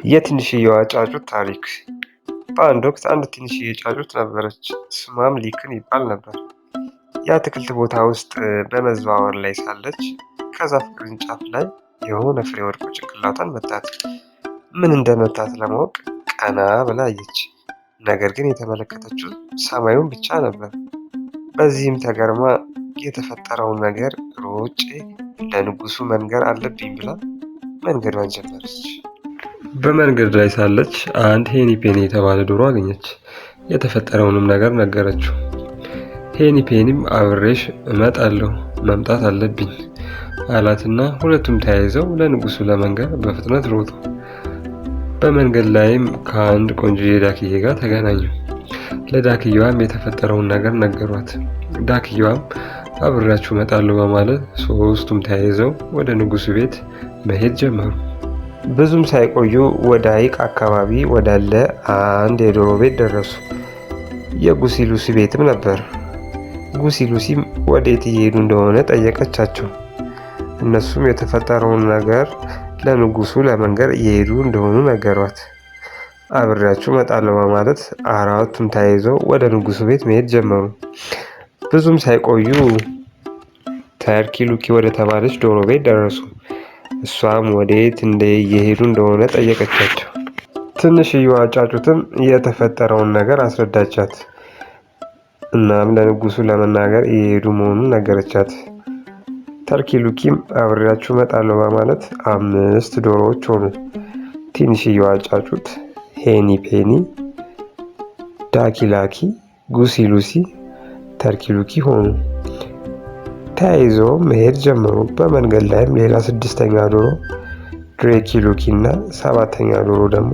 የትንሽዬዋ ጫጩት ታሪክ። በአንድ ወቅት አንድ ትንሽዬ ጫጩት ነበረች። ስሟም ሊክን ይባል ነበር። የአትክልት ቦታ ውስጥ በመዘዋወር ላይ ሳለች ከዛፍ ቅርንጫፍ ላይ የሆነ ፍሬ ወድቆ ጭንቅላቷን መታት። ምን እንደመታት ለማወቅ ቀና ብላ አየች። ነገር ግን የተመለከተችው ሰማዩን ብቻ ነበር። በዚህም ተገርማ የተፈጠረውን ነገር ሮጬ ለንጉሱ መንገር አለብኝ ብላ መንገዷን ጀመረች። በመንገድ ላይ ሳለች አንድ ሄኒፔኒ የተባለ ዶሮ አገኘች። የተፈጠረውንም ነገር ነገረችው። ሄኒፔኒም አብሬሽ እመጣለሁ፣ መምጣት አለብኝ አላትና ሁለቱም ተያይዘው ለንጉሱ ለመንገር በፍጥነት ሮጡ። በመንገድ ላይም ከአንድ ቆንጆዬ ዳክዬ ጋር ተገናኙ። ለዳክዬዋም የተፈጠረውን ነገር ነገሯት። ዳክዬዋም አብሬያችሁ እመጣለሁ በማለት ሶስቱም ተያይዘው ወደ ንጉሱ ቤት መሄድ ጀመሩ። ብዙም ሳይቆዩ ወደ ሐይቅ አካባቢ ወዳለ አንድ የዶሮ ቤት ደረሱ። የጉሲ ሉሲ ቤትም ነበር። ጉሲ ሉሲም ወዴት እየሄዱ እንደሆነ ጠየቀቻቸው። እነሱም የተፈጠረውን ነገር ለንጉሱ ለመንገር እየሄዱ እንደሆኑ ነገሯት። አብሬያችሁ እመጣለሁ በማለት አራቱም ተያይዘው ወደ ንጉሱ ቤት መሄድ ጀመሩ። ብዙም ሳይቆዩ ተርኪ ሉኪ ወደ ተባለች ዶሮ ቤት ደረሱ። እሷም ወዴት እየሄዱ እንደሆነ ጠየቀቻቸው። ትንሽዬዋ ጫጩትም የተፈጠረውን ነገር አስረዳቻት። እናም ለንጉሱ ለመናገር እየሄዱ መሆኑን ነገረቻት። ተርኪ ሉኪም አብሬያችሁ እመጣለሁ በማለት 5 ዶሮዎች ሆኑ። ትንሽዬዋ ጫጩት፣ ሄኒ ፔኒ፣ ዳኪ ላኪ፣ ጉሲ ሉሲ፣ ተርኪ ሉኪ ሆኑ። ተያይዘው መሄድ ጀመሩ። በመንገድ ላይም ሌላ 6ኛ ዶሮ ድሬኪ ሉኪ እና 7ኛ ዶሮ ደግሞ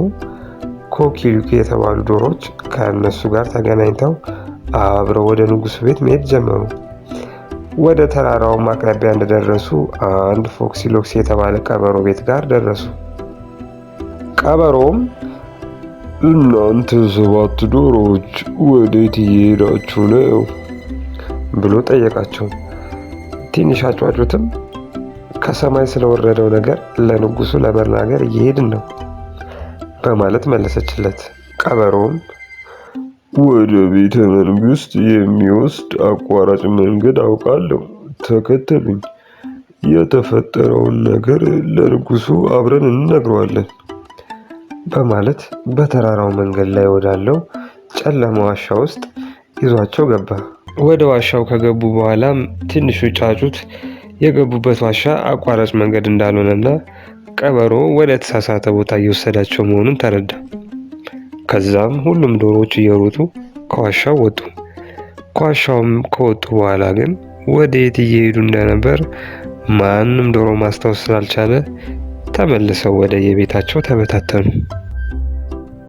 ኮኪ ሉኪ የተባሉ ዶሮዎች ከእነሱ ጋር ተገናኝተው አብረው ወደ ንጉሱ ቤት መሄድ ጀመሩ። ወደ ተራራው አቅራቢያ እንደደረሱ አንድ ፎክሲ ሎክሲ የተባለ ቀበሮ ቤት ጋር ደረሱ። ቀበሮም እናንተ 7 ዶሮዎች ወዴት እየሄዳችሁ ነው ብሎ ጠየቃቸው። ትንሽ ጫጩትም ከሰማይ ስለወረደው ነገር ለንጉሱ ለመናገር እየሄድን ነው በማለት መለሰችለት። ቀበሮም ወደ ቤተ መንግስት የሚወስድ አቋራጭ መንገድ አውቃለሁ፣ ተከተሉኝ። የተፈጠረውን ነገር ለንጉሱ አብረን እንነግረዋለን በማለት በተራራው መንገድ ላይ ወዳለው ጨለማ ዋሻ ውስጥ ይዟቸው ገባ። ወደ ዋሻው ከገቡ በኋላም ትንሹ ጫጩት የገቡበት ዋሻ አቋራጭ መንገድ እንዳልሆነና ቀበሮ ወደ ተሳሳተ ቦታ እየወሰዳቸው መሆኑን ተረዳ። ከዛም ሁሉም ዶሮዎች እየሮጡ ከዋሻው ወጡ። ከዋሻውም ከወጡ በኋላ ግን ወዴት እየሄዱ እንደነበር ማንም ዶሮ ማስታወስ ስላልቻለ ተመልሰው ወደ የቤታቸው ተበታተኑ።